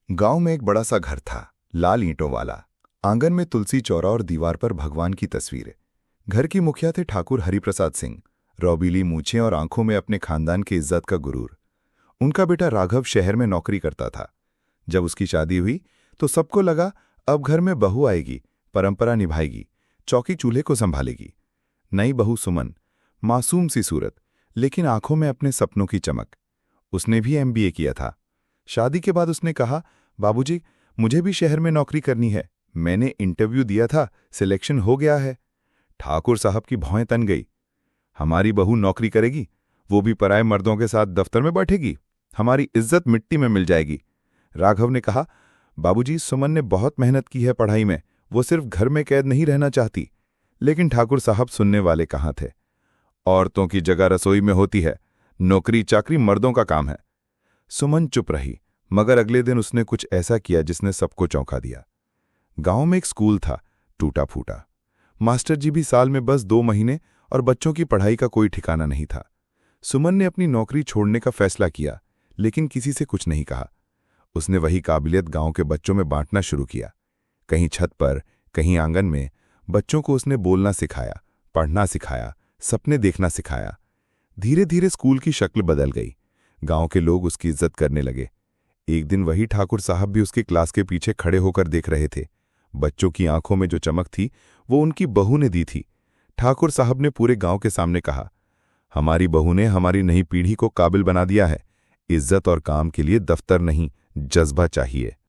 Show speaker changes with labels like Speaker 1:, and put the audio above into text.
Speaker 1: गांव में एक बड़ा सा घर था, लाल ईंटों वाला। आंगन में तुलसी चौरा और दीवार पर भगवान की तस्वीरें। घर की मुखिया थे ठाकुर हरिप्रसाद सिंह, रौबीली मूछें और आंखों में अपने खानदान की इज्जत का गुरूर। उनका बेटा राघव शहर में नौकरी करता था। जब उसकी शादी हुई तो सबको लगा अब घर में बहू आएगी, परंपरा निभाएगी, चौकी चूल्हे को संभालेगी। नई बहू सुमन, मासूम सी सूरत, लेकिन आंखों में अपने सपनों की चमक। उसने भी एमबीए किया था। शादी के बाद उसने कहा, बाबूजी, मुझे भी शहर में नौकरी करनी है। मैंने इंटरव्यू दिया था, सिलेक्शन हो गया है। ठाकुर साहब की भौहें तन गई। हमारी बहू नौकरी करेगी, वो भी पराए मर्दों के साथ दफ्तर में बैठेगी, हमारी इज्जत मिट्टी में मिल जाएगी। राघव ने कहा, बाबूजी, सुमन ने बहुत मेहनत की है पढ़ाई में, वो सिर्फ घर में कैद नहीं रहना चाहती। लेकिन ठाकुर साहब सुनने वाले कहाँ थे। औरतों की जगह रसोई में होती है, नौकरी चाकरी मर्दों का काम है। सुमन चुप रही, मगर अगले दिन उसने कुछ ऐसा किया जिसने सबको चौंका दिया। गांव में एक स्कूल था, टूटा फूटा। मास्टर जी भी साल में बस 2 महीने और बच्चों की पढ़ाई का कोई ठिकाना नहीं था। सुमन ने अपनी नौकरी छोड़ने का फैसला किया, लेकिन किसी से कुछ नहीं कहा। उसने वही काबिलियत गांव के बच्चों में बांटना शुरू किया। कहीं छत पर, कहीं आंगन में। बच्चों को उसने बोलना सिखाया, पढ़ना सिखाया, सपने देखना सिखाया। धीरे धीरे स्कूल की शक्ल बदल गई। गांव के लोग उसकी इज्जत करने लगे। एक दिन वही ठाकुर साहब भी उसकी क्लास के पीछे खड़े होकर देख रहे थे। बच्चों की आंखों में जो चमक थी वो उनकी बहू ने दी थी। ठाकुर साहब ने पूरे गांव के सामने कहा, हमारी बहू ने हमारी नई पीढ़ी को काबिल बना दिया है। इज्जत और काम के लिए दफ्तर नहीं, जज्बा चाहिए।